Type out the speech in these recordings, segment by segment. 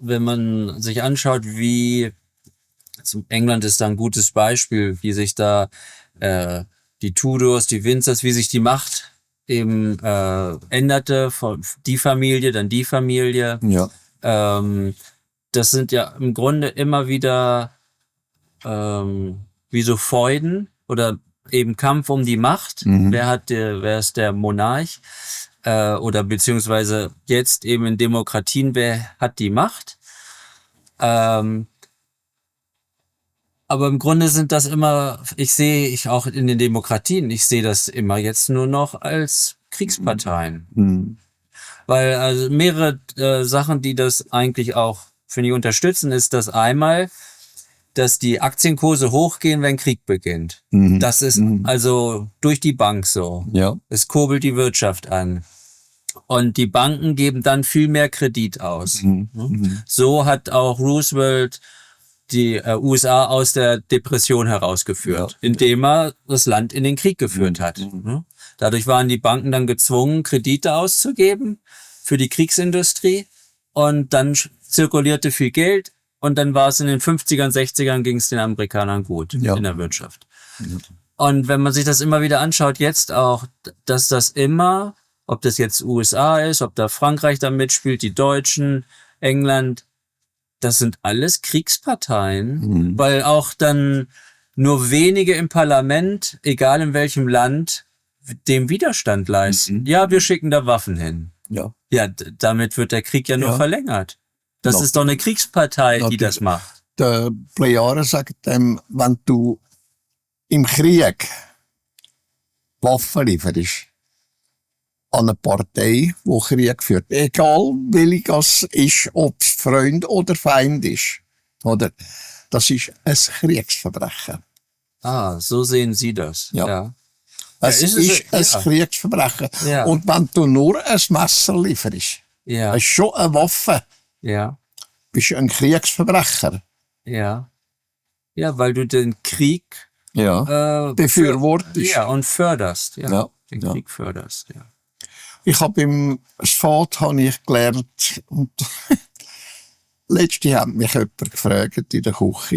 wenn man sich anschaut, wie England ist da ein gutes Beispiel, wie sich da die Tudors, die Windsors, wie sich die Macht eben änderte, von die Familie, dann die Familie. Ja. Das sind ja im Grunde immer wieder wie so Feuden oder eben Kampf um die Macht. Wer ist der Monarch? Oder beziehungsweise jetzt eben in Demokratien, wer hat die Macht? Aber im Grunde sind das immer, ich auch in den Demokratien, ich sehe das immer jetzt nur noch als Kriegsparteien. Weil also mehrere Sachen, die das eigentlich auch, finde ich, unterstützen, ist das einmal, dass die Aktienkurse hochgehen, wenn Krieg beginnt. Das ist also durch die Bank so. Ja. Es kurbelt die Wirtschaft an. Und die Banken geben dann viel mehr Kredit aus. So hat auch Roosevelt die USA aus der Depression herausgeführt, indem er das Land in den Krieg geführt hat. Dadurch waren die Banken dann gezwungen, Kredite auszugeben für die Kriegsindustrie und dann zirkulierte viel Geld und dann war es in den 50ern, 60ern ging es den Amerikanern gut in der Wirtschaft. Und wenn man sich das immer wieder anschaut, jetzt auch, dass das immer, ob das jetzt USA ist, ob da Frankreich da mitspielt, die Deutschen, England, das sind alles Kriegsparteien, weil auch dann nur wenige im Parlament, egal in welchem Land, dem Widerstand leisten. Ja, wir schicken da Waffen hin. Ja, damit wird der Krieg ja nur verlängert. Das ist doch eine Kriegspartei, die das macht. Der Plejaren sagt dem, wenn du im Krieg Waffen lieferst an eine Partei, die Krieg führt, egal welche es ist, ob es Freund oder Feind ist, oder? Das ist ein Kriegsverbrechen. Ah, so sehen Sie das. Ja. Es ist ein Kriegsverbrechen. Ja. Und wenn du nur ein Messer lieferst, das ist schon eine Waffe, bist du ein Kriegsverbrecher. Ja. Ja, weil du den Krieg befürwortest. Ja, und förderst. Ja. Den Krieg förderst, ja. Ich habe im Sport gelernt, und letztens hat mich jemand gefragt in der Küche.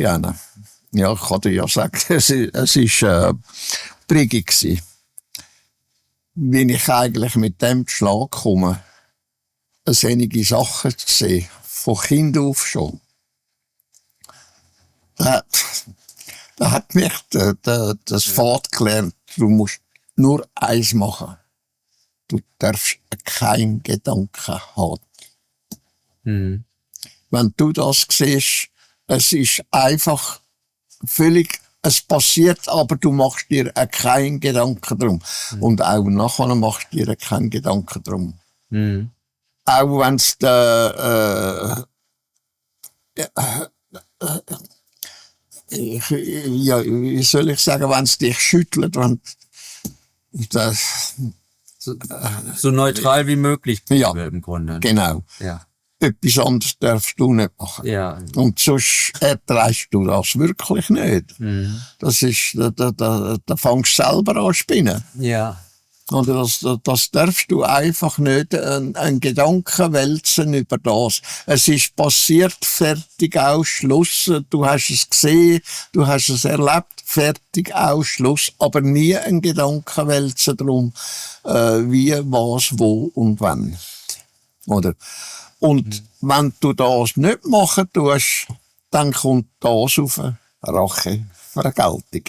Ja, ich kann dir ja sagen, es war Brigi gsi. Wie ich eigentlich mit dem Schlag komme, einige Sachen gesehen, von Kind auf schon. Da hat mich das Vater gelernt, du musst nur eins machen. Du darfst keinen Gedanken haben. Wenn du das siehst, es ist einfach völlig, es passiert, aber du machst dir keinen Gedanken drum. Und auch nachher machst du dir keinen Gedanken drum. Auch wenn es wie soll ich sagen, wenn es dich schüttelt, so neutral wie möglich im Grunde. Genau. Ja. Etwas anderes darfst du nicht machen. Ja. Und sonst erträgst du das wirklich nicht. Das ist, da fängst du selber an zu spinnen. Ja. Und das darfst du einfach nicht einen Gedanken wälzen über das. Es ist passiert, fertig, aus, Schluss. Du hast es gesehen, du hast es erlebt, fertig, aus, Schluss. Aber nie einen Gedanken wälzen darum, wie, was, wo und wann. Oder? Und wenn du das nicht machen tust, dann kommt das auf Rache, Vergeltung,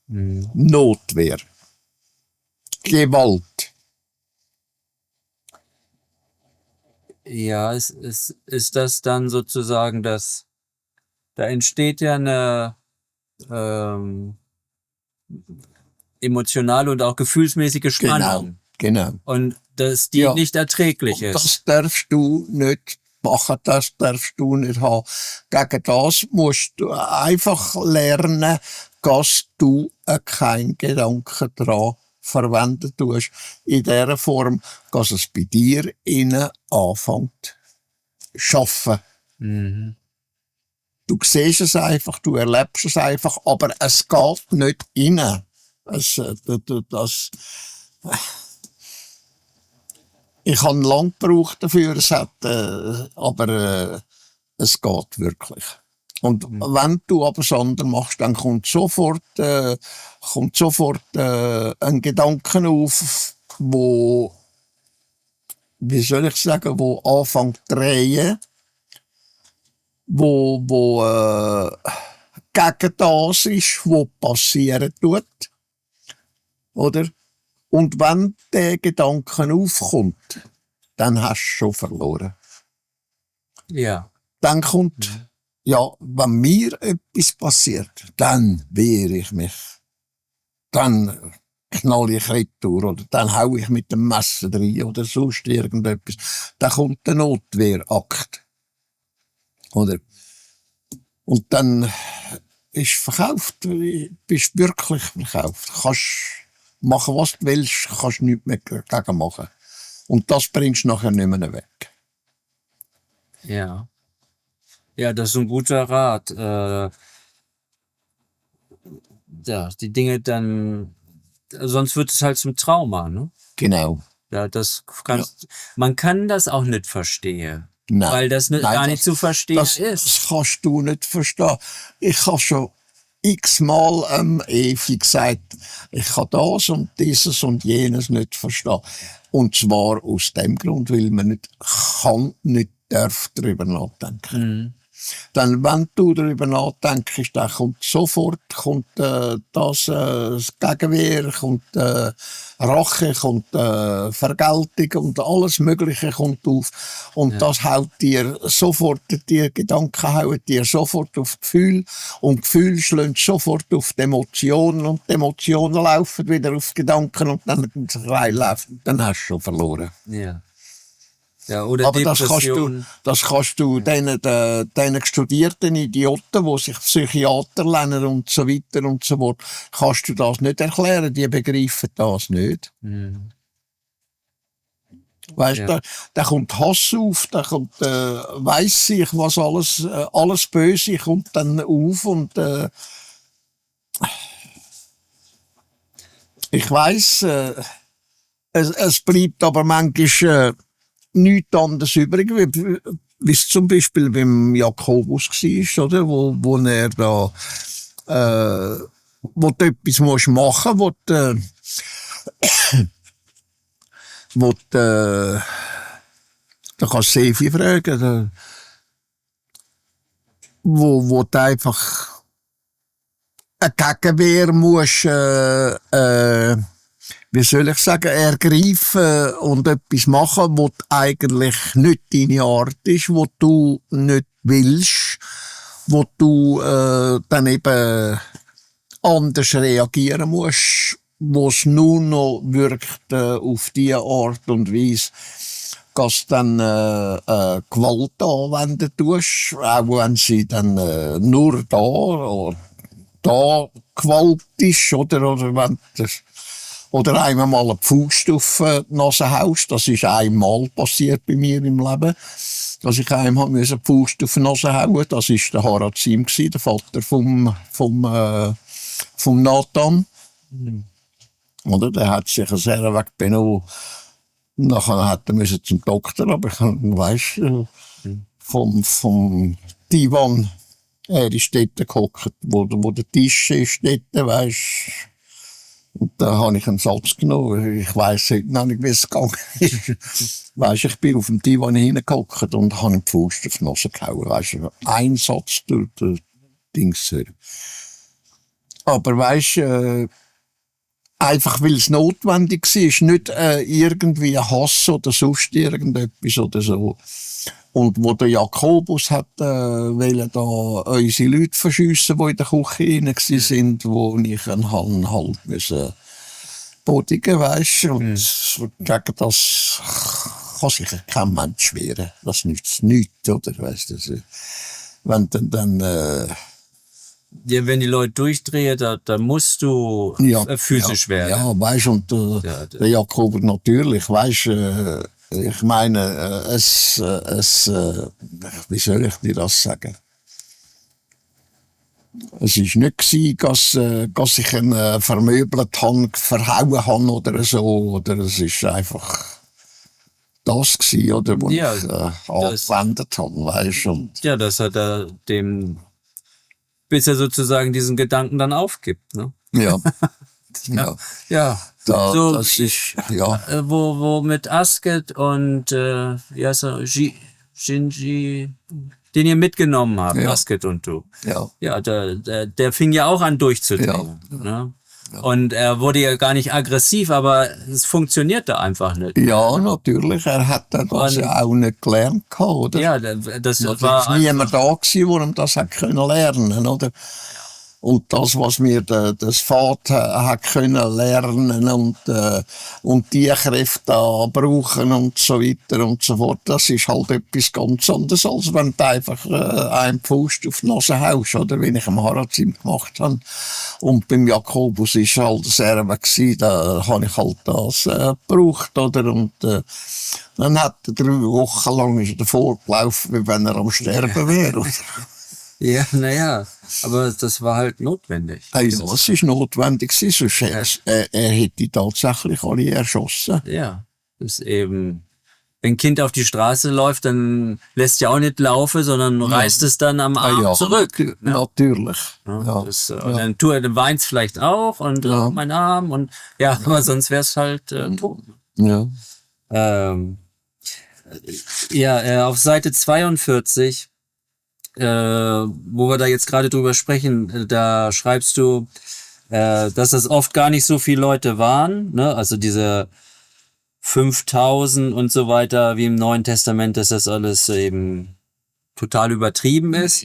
Notwehr, Gewalt. Ja, ist das dann sozusagen das, da entsteht ja eine emotionale und auch gefühlsmäßige Spannung. Genau. Und die nicht erträglich ist. Das darfst du nicht machen, das darfst du nicht haben. Gegen das musst du einfach lernen, dass du keinen Gedanken daran verwenden tust. In der Form, dass es bei dir innen anfängt zu schaffen. Du siehst es einfach, du erlebst es einfach, aber es geht nicht innen. Ich habe lange gebraucht dafür, aber es geht wirklich. Und wenn du aber das andere machst, dann kommt sofort ein Gedanke auf, wo, wie soll ich sagen, wo anfängt zu drehen, wo gegen das ist, was passieren tut. Oder? Und wenn der Gedanke aufkommt, dann hast du schon verloren. Ja. Dann kommt, ja, wenn mir etwas passiert, dann wehre ich mich. Dann knall ich retour oder dann hau ich mit dem Messer rein oder sonst irgendetwas. Dann kommt der Notwehrakt. Oder? Und dann ist verkauft, bist wirklich verkauft. Kannst machen, was du willst, kannst nichts mehr dagegen machen. Und das bringst du nachher nicht mehr weg. Ja. Ja, das ist ein guter Rat. Ja, die Dinge dann, sonst wird es halt zum Trauma, ne? Genau. Ja, man kann das auch nicht verstehen. Nein. Weil das gar nicht zu verstehen ist. Das kannst du nicht verstehen. Ich habe schon x-mal Evi gesagt, ich kann das und dieses und jenes nicht verstehen. Und zwar aus dem Grund, weil man nicht kann, nicht darf darüber nachdenken. Dann, wenn du darüber nachdenkst, dann kommt sofort das Gegenwehr, kommt Rache, kommt Vergeltung und alles Mögliche kommt auf. Und das haut dir sofort, die Gedanken hauen dir sofort auf Gefühl und Gefühl schlagen sofort auf die Emotionen und die Emotionen laufen wieder auf Gedanken und dann läuft, dann hast du schon verloren. Ja. Ja, oder aber das kannst du den studierten Idioten, die sich Psychiater lernen und so weiter und so fort, kannst du das nicht erklären, die begreifen das nicht. Weißt du, da kommt Hass auf, da kommt, weiss ich, was alles Böse kommt dann auf und, ich weiss, es bleibt aber manchmal, nichts anderes übrig, wie es zum Beispiel beim Jakobus war, oder? Wo er da, wo du etwas machen musst, da kannst du Sefi fragen, wo du einfach eine Gegenwehr musst, wie soll ich sagen, ergreifen und etwas machen, was eigentlich nicht deine Art ist, wo du nicht willst, wo du dann eben anders reagieren musst, wo es nur noch wirkt auf diese Art und Weise, dass du dann Gewalt anwenden tust, auch wenn sie dann nur da Gewalt ist, oder wenn das oder einmal eine Faust auf die Nase haust. Das ist einmal passiert bei mir im Leben, dass ich einmal die Faust auf die Nase hauen. Das war der Harazim, der Vater vom Nathan. Oder? Der hat sich sehr weggenommen. Nachher hat er zum Doktor, aber ich weiss, vom Divan, er ist dort gehockt, wo der Tisch ist, dort, weisst. Und da habe ich einen Satz genommen. Ich weiss heute noch nicht, wie es gegangen ist. Weisst, ich bin auf dem Divan hingehockt und habe die Faust auf die Nase gehauen. Weisst, ein Satz durch das Dings. Aber weisst, einfach weil es notwendig war, nicht irgendwie Hass oder sonst irgendetwas oder so. Und wo der Jakobus hat wollte da unsere Leute verschiessen, die in der Küche rein waren, wo ich dann halt müssen bodigen, weisst. Und gegen das kann sich kein Mensch wehren. Das nützt nichts, oder? Weißt du, wenn dann ja, wenn die Leute durchdrehen, da musst du physisch werden. Ja, weisst, und der Jakobus natürlich, weisst, ich meine, wie soll ich dir das sagen? Es war nicht, dass ich ihn vermöbelt habe, verhauen habe oder so. Oder es ist einfach, das gewesen, oder, was Ja, ich das- angewendet habe, weißt du. Und Ja, das hat er bis er sozusagen diesen Gedanken dann aufgibt, ne? ja, ja. Ja. So, Das ist, ja, wo mit Asket und wie heißt er? Shinji, den ihr mitgenommen habt, Ja. Asket und du. ja, Ja, der fing ja auch an durchzudrehen. Ne? Und er wurde ja gar nicht aggressiv, aber es funktionierte einfach nicht. ja, natürlich, er hat das Und- ja auch nicht gelernt gehabt, oder? Ja, das Ja, da war war niemand da gewesen, der ihm das hat können lernen, oder? Und das, was mir das Vater hat können lernen und die Kräfte da brauchen und so weiter und so fort, das ist halt etwas ganz anderes, als wenn du einfach einen Fuß auf die Nase haust, oder? Wie ich am Harazim gemacht habe. Und beim Jakobus ist halt das Erbe gewesen, da habe ich halt das gebraucht, oder? Und dann hat er 3 Wochen lang ist er davor gelaufen, wie wenn er am Sterben wäre. ja, naja, aber das war halt notwendig. Ja, das ist notwendig gewesen, sonst er hätte tatsächlich alle erschossen. Ja, das ist eben, wenn ein Kind auf die Straße läuft, dann lässt ja auch nicht laufen, sondern reißt es dann am Arm zurück. Natürlich. Ja, Ja. Und dann weint es vielleicht auch und mein Arm und ja, aber sonst wäre es halt tot. Ja. Auf Seite 42, wo wir da jetzt gerade drüber sprechen, da schreibst du, dass es oft gar nicht so viele Leute waren, ne? Also diese 5000 und so weiter, wie im Neuen Testament, dass das alles eben total übertrieben ist.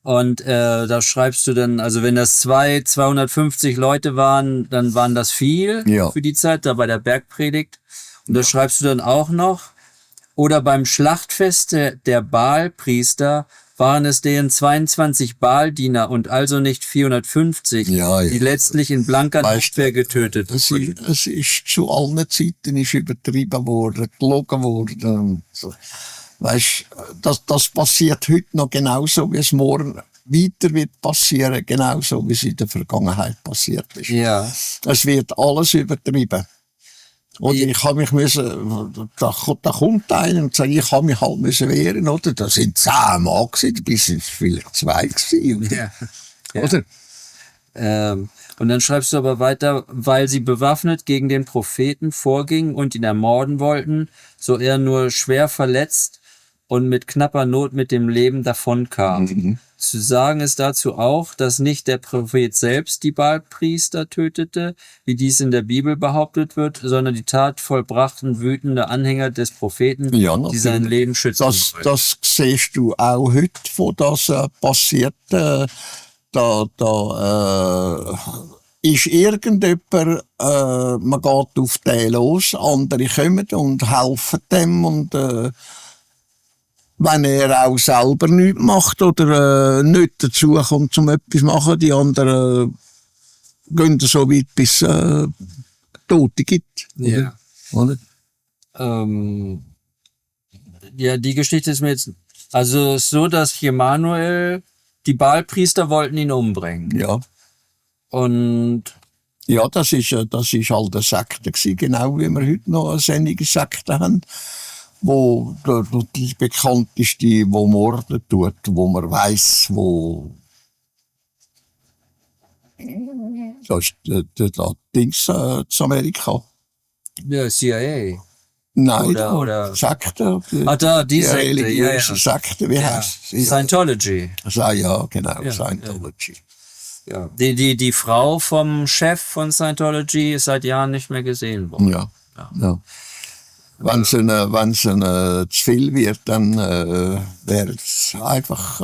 Und da schreibst du dann, also wenn das 250 Leute waren, dann waren das viel für die Zeit, da bei der Bergpredigt. Und da schreibst du dann auch noch, oder beim Schlachtfest der Baalpriester waren es deren 22 Baaldiener und also nicht 450, die letztlich in blanker Notwehr getötet wurden. Es ist zu allen Zeiten ist übertrieben worden, gelogen worden. Weißt, das passiert heute noch genauso, wie es morgen weiter wird passieren, genauso wie es in der Vergangenheit passiert ist. Ja. Es wird alles übertrieben. Oder ich habe mich da kommt einer und sagt, ich habe mich halt müssen wehren, oder? Da sind 10 Mann gewesen, bis es vielleicht 2 gewesen. Ja. Oder? Und dann schreibst du aber weiter, weil sie bewaffnet gegen den Propheten vorgingen und ihn ermorden wollten, so er nur schwer verletzt und mit knapper Not mit dem Leben davonkam. Zu sagen ist dazu auch, dass nicht der Prophet selbst die Baalpriester tötete, wie dies in der Bibel behauptet wird, sondern die Tat vollbrachten wütende Anhänger des Propheten, die sein Leben schützen wollten. Das siehst du auch heute, wo das passiert. Ist irgendjemand, man geht auf den los, andere kommen und helfen dem und wenn er auch selber nichts macht oder nicht dazu kommt, um etwas zu machen, die anderen gehen so weit, bis es Tote gibt. Ja. Oder? Ja, die Geschichte ist mir jetzt, also es ist so, dass Emanuel, die Baalpriester wollten ihn umbringen. Ja. Und ja, das ist halt eine Sekte gewesen, genau wie wir heute noch eine einige Sekte haben, wo die bekannteste, wo morden tut, wo man weiss, wo das ist der Dings zu Amerika. ja, CIA. Nein, Oder- Sekte. Die Sekte, religiöse ja. Sekte, wie heisst sie? Scientology. Ja, genau, Ja, Scientology. Ja. Die Frau vom Chef von Scientology ist seit Jahren nicht mehr gesehen worden. Ja. Wenn es zu viel wird, dann wird es einfach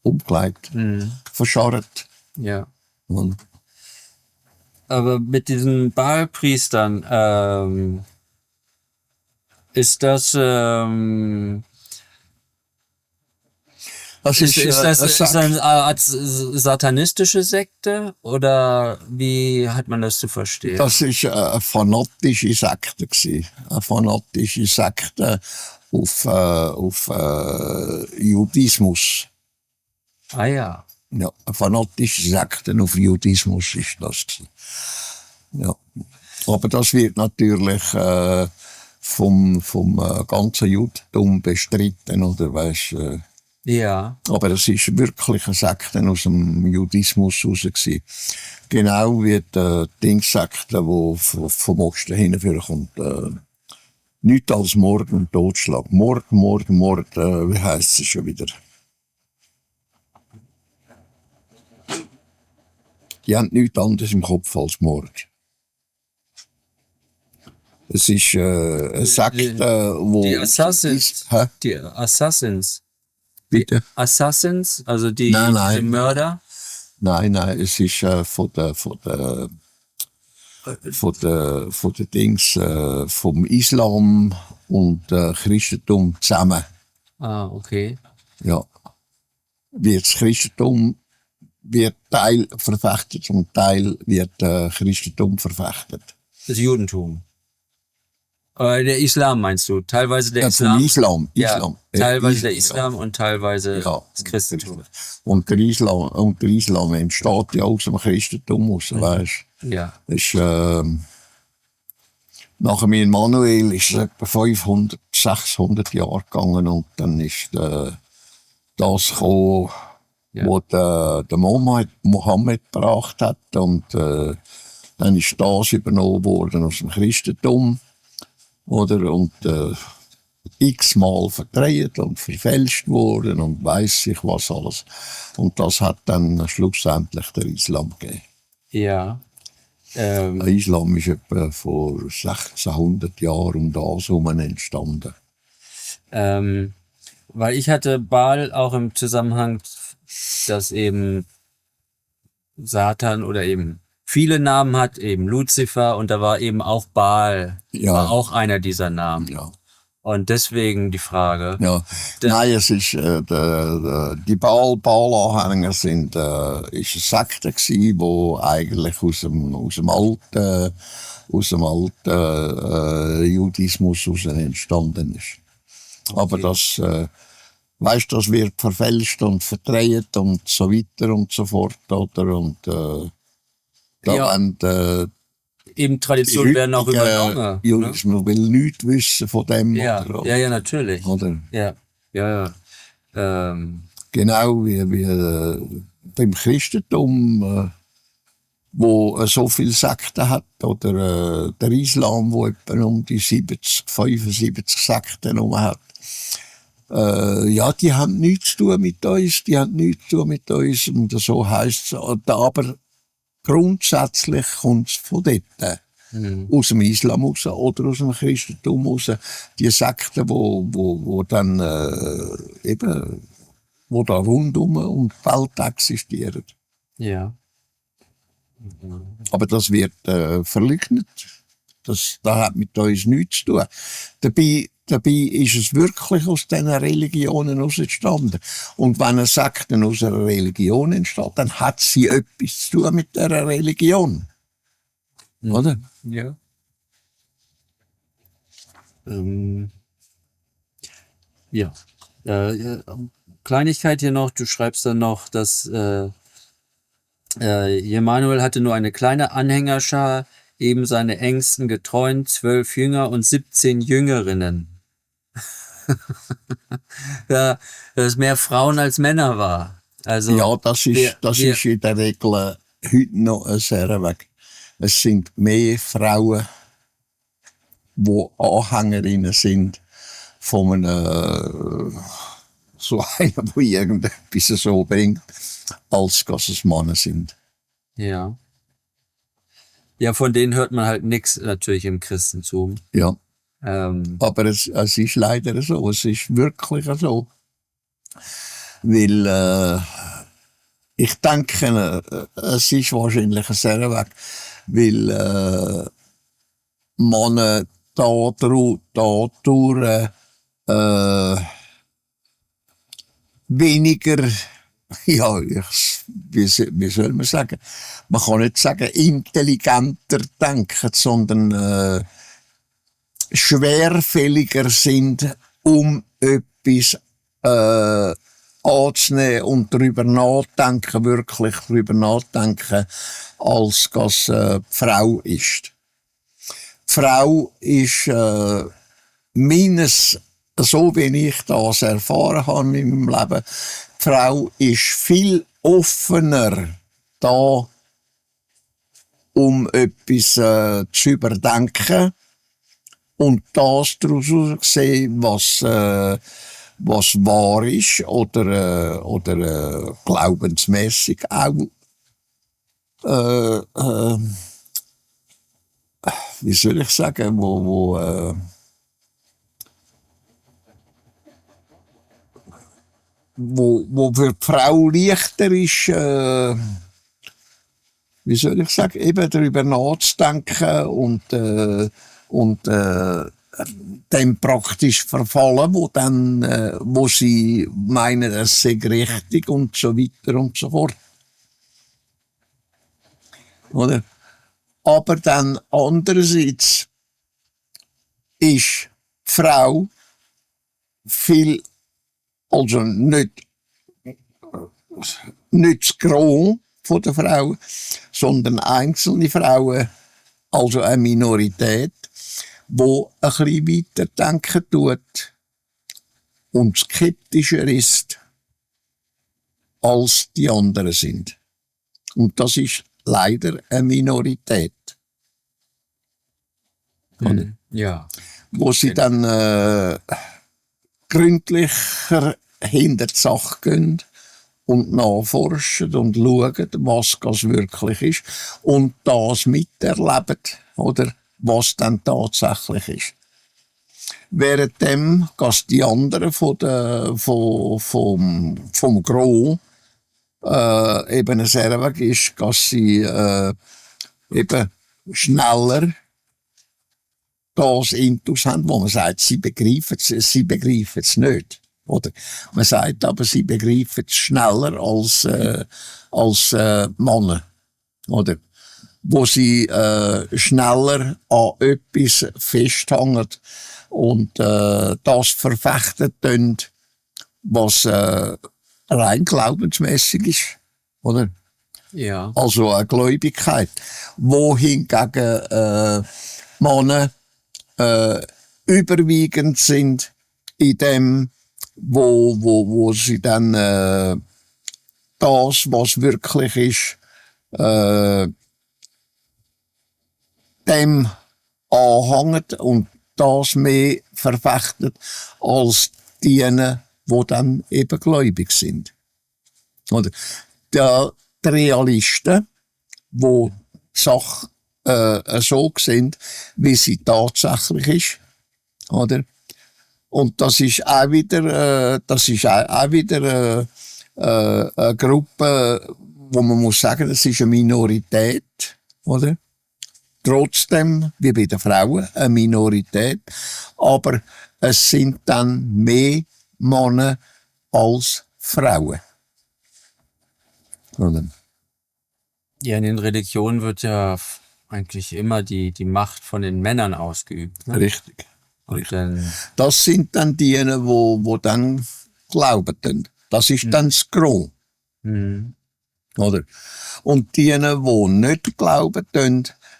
umgelegt, verscharrt. Ja. Und Aber mit diesen Baalpriestern, ist das, das ist das eine Art satanistische Sekte oder wie hat man das zu verstehen? Das ist eine fanatische Sekte gewesen. Eine fanatische Sekte auf Judismus. Ah ja. Ja, eine fanatische Sekte auf Judismus ist das gewesen. Ja. Aber das wird natürlich vom ganzen Judentum bestritten, oder weißt, Ja. aber es ist wirklich eine Sekte aus dem Judismus raus gewesen. Genau wie die Dingssekte, die vom Osten hinführen kommt. Nichts als Mord und Totschlag. Mord, wie heisst es schon wieder? Die haben nichts anderes im Kopf als Mord. Es ist eine Sekte, wo... Die Assassins. Hä? Die Assassins. Bitte? Assassins, also die Mörder. Nein, es ist von der Dings, vom Islam und Christentum zusammen. Ah, okay. Ja. Wie das Christentum wird Teil verfechtet und Teil wird Christentum verfechtet. Das Judentum. Der Islam meinst du? Teilweise der Islam. Islam. Ja, teilweise der Islam und teilweise das Christentum. Und der Islam entsteht ja aus dem Christentum raus, weißt du? Ja. Ist, nach dem Immanuel ist es etwa 500, 600 Jahre gegangen und dann ist das gekommen, was der Mohammed gebracht hat und dann ist das übernommen worden aus dem Christentum. Oder? Und x-mal verdreht und verfälscht worden und weiss ich was alles. Und das hat dann schlussendlich der Islam gegeben. Ja. Der Islam ist etwa vor 1600 Jahren um das herum entstanden. Weil ich hatte Baal auch im Zusammenhang, dass eben Satan oder eben viele Namen hat, eben Luzifer, und da war eben auch Baal, war auch einer dieser Namen. Ja. Und deswegen die Frage. Ja. Nein, es ist, die Baal-Anhänger sind, ist eine Sekte gewesen, die eigentlich aus dem alten Judismus heraus entstanden ist. Okay. Aber das, weißt, das wird verfälscht und verdreht und so weiter und so fort, oder? Und, eben Traditionen werden auch übernommen. Juris, man will nichts wissen von dem. Ja, oder? Ja, natürlich. Oder? Ja. Genau wie beim Christentum, wo so viele Sekten hat, oder der Islam, wo etwa um die 75 Sekten herum hat. Ja, die haben nichts zu tun mit uns, und so heisst es. Aber grundsätzlich kommt es von dort. Aus dem Islam raus oder aus dem Christentum raus. Die Sekten, wo dann eben, wo da rundum um die Welt existieren. Ja. Aber das wird verleugnet. Das hat mit uns nichts zu tun. Dabei ist es wirklich aus diesen Religionen entstanden. Und wenn eine Sekte aus einer Religion entsteht, dann hat sie etwas zu tun mit dieser Religion. Oder? Ja. Ja. Kleinigkeit hier noch, du schreibst dann noch, dass Emanuel hatte nur eine kleine Anhängerschar, eben seine engsten Getreuen, 12 Jünger und 17 Jüngerinnen. Ja, dass mehr Frauen als Männer war. Also ja, das ist in der Regel heute noch sehr weg. Es sind mehr Frauen, die Anhängerinnen sind von einem so einer, der irgendetwas so bringt, als dass es Männer sind. Ja. Ja, von denen hört man halt nichts natürlich im Christentum. Ja. Aber es ist leider so, es ist wirklich so. Weil ich denke, es ist wahrscheinlich ein sehr Weg, weil Männer dadurch weniger, ja, wie soll man sagen? Man kann nicht sagen intelligenter denken, sondern schwerfälliger sind, um etwas anzunehmen und wirklich darüber nachdenken, als dass die Frau ist. Die Frau ist so wie ich das erfahren habe in meinem Leben, die Frau ist viel offener da, um etwas zu überdenken und das daraus sehen, was wahr ist oder glaubensmäßig auch wie soll ich sagen, wo für die Frau leichter ist, wie soll ich sagen, eben darüber nachzudenken und dem praktisch verfallen, wo sie meinen, es sei richtig und so weiter und so fort. Oder? Aber dann andererseits ist die Frau viel, also nicht das Gros von der Frau, sondern einzelne Frauen, also eine Minorität, wo ein bisschen weiterdenken tut und skeptischer ist, als die anderen sind. Und das ist leider eine Minorität. Ja. Wo sie dann gründlicher hinter die Sache gehen und nachforschen und schauen, was das wirklich ist und das miterleben, oder was dann tatsächlich ist. Währenddem, dass die anderen vom Gros eben sehr weg ist, dass sie eben schneller das Intus haben, wo man sagt, sie begreifen es nicht. Oder man sagt aber, sie begreifen es schneller als Männer. Oder? Wo sie schneller an etwas festhängen und das verfechten tun, was rein glaubensmäßig ist. Oder? Ja. Also eine Gläubigkeit. Wohingegen Männer überwiegend sind in dem, wo sie dann das, was wirklich ist, dem anhängen und das mehr verfechtet als diejenigen, die dann eben gläubig sind. Oder die Realisten, die die Sache so sind, wie sie tatsächlich ist, oder? Und das ist auch wieder, eine Gruppe, wo man muss sagen, das ist eine Minorität, oder? Trotzdem, wie bei den Frauen, eine Minorität, aber es sind dann mehr Männer als Frauen. Oder? Ja, in den Religionen wird ja eigentlich immer die Macht von den Männern ausgeübt. Ne? Richtig. Und dann, Das sind dann diejenigen, wo dann glauben. Das ist dann das Gros. Oder? Und diejenigen, die nicht glauben,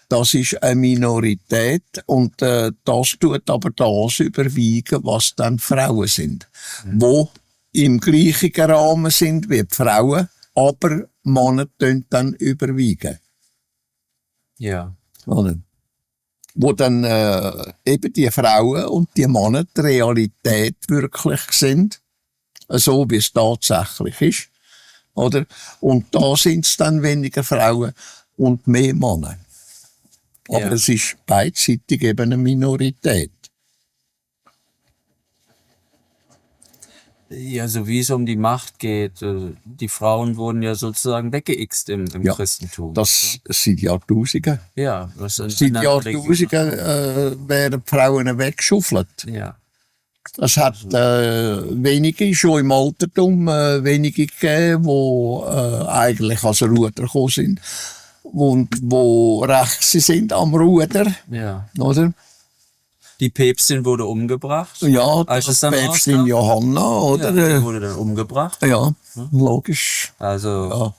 das ist eine Minorität und das tut aber das überwiegen, was dann Frauen sind. Wo im gleichen Rahmen sind wie die Frauen, aber Männer dann überwiegen. ja. Oder? Wo dann eben die Frauen und die Männer die Realität wirklich sind, so wie es tatsächlich ist. Oder? Und da sind es dann weniger Frauen und mehr Männer. Aber Ja. es ist beidseitig eben eine Minorität. Ja, so wie es um die Macht geht. Die Frauen wurden ja sozusagen weggeixt im Ja, Christentum. Das sind Jahrtausende. Ja, was in Seit anderen Religionen- Jahrtausenden werden die Frauen weggeschuffelt. Ja. Es hat wenige, schon im Altertum, wenige gegeben, die eigentlich als Ruder gekommen sind und wo recht sind am Ruder, Ja. oder? Die Päpstin wurde umgebracht. Ja, Als es das dann Päpstin rauskam. Johanna, oder? Ja, die wurde dann umgebracht. Ja, logisch. Also,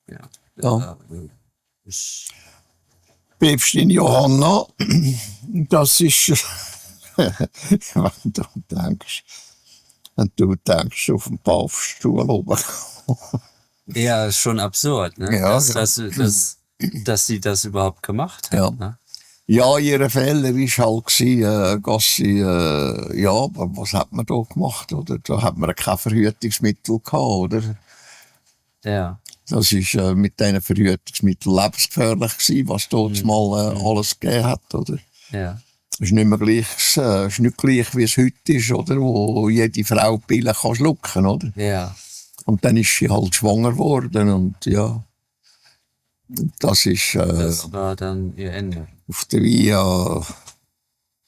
Ja. ja. Päpstin Johanna, das ist wenn du denkst, auf dem Papststuhl oben. Ja, ist schon absurd, ne? Ja, Dass sie das überhaupt gemacht hat. Ja. Ne? Ja, ihre Fehler war halt, dass sie, ja, aber was hat man da gemacht, oder? Da hat man kein Verhütungsmittel gehabt, oder? Ja. Das ist mit diesen Verhütungsmitteln lebensgefährlich gewesen, was dort mal alles gegeben hat, oder? Ja. Es ist nicht mehr gleich, ist nicht gleich, wie es heute ist, oder? Wo jede Frau Pillen kann schlucken, oder? Ja. Und dann ist sie halt schwanger geworden, und ja. Das ist, Das war dann ihr Ende. auf der Via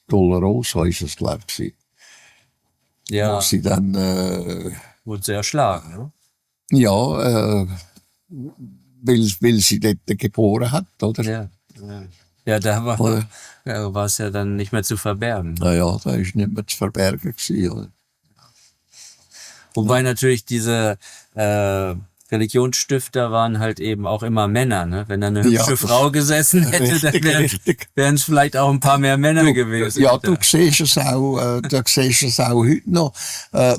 Dolorosa ist es, glaube ich. Ja. Wo sie dann, Wurde sehr erschlagen, ne? ja, weil sie dort geboren hat, oder? Ja. Ja, da Oder? war es ja dann nicht mehr zu verbergen. Naja, da ist nicht mehr zu verbergen gewesen, oder? Wobei natürlich diese Religionsstifter waren halt eben auch immer Männer, ne? Wenn da eine hübsche Frau gesessen hätte, dann wären es vielleicht auch ein paar mehr Männer gewesen. Ja, du siehst es auch, heute noch.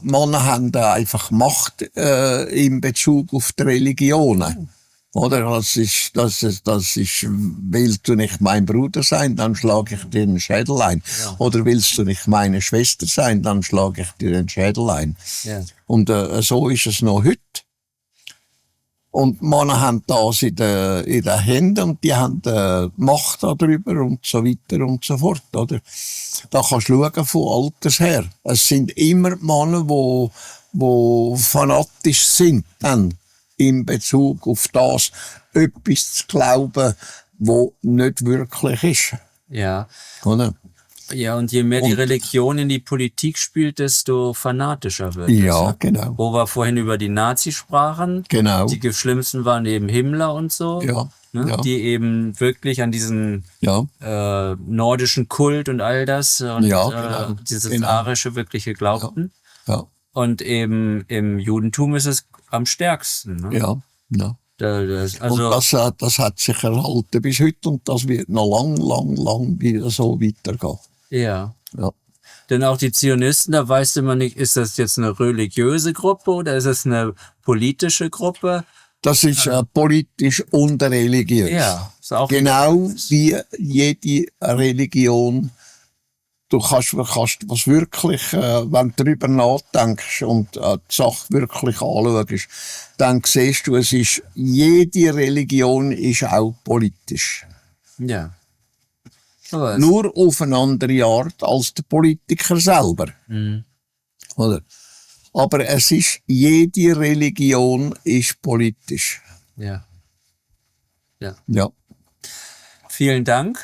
Männer haben da einfach Macht in Bezug auf die Religionen. Oder? Das ist, willst du nicht mein Bruder sein, dann schlage ich dir den Schädel ein. Ja. Oder willst du nicht meine Schwester sein, dann schlage ich dir den Schädel ein. Ja. Und so ist es noch heute. Und Männer haben das in den Händen und die haben Macht darüber und so weiter und so fort, oder? Da kannst du schauen von Alters her. Es sind immer Männer, die fanatisch sind, dann in Bezug auf das, etwas zu glauben, was nicht wirklich ist. Ja. Oder? Ja, und je mehr die Religion in die Politik spielt, desto fanatischer wird es. Ja, genau. Wo wir vorhin über die Nazis sprachen. Genau. Die schlimmsten waren eben Himmler und so. Ja. Ne? Ja. Die eben wirklich an diesen Ja. nordischen Kult und all das und Ja, genau. dieses arische wirkliche glaubten. Ja. Und eben im Judentum ist es am stärksten. Ne? Ja. Ja. Also, und das hat sich erhalten bis heute und das wird noch lang wieder so weitergehen. ja. Ja. Denn auch die Zionisten, da weißt du immer nicht, ist das jetzt eine religiöse Gruppe oder ist es eine politische Gruppe? Das ist politisch und religiös. Ja, ist auch genau wie jede Religion. Du kannst was wirklich, wenn du darüber nachdenkst und die Sache wirklich anschaust, dann siehst du, jede Religion ist auch politisch. Ja. Nur auf eine andere Art als der Politiker selber. Mhm. Oder? Aber jede Religion ist politisch. Ja. Ja. Ja. Vielen Dank.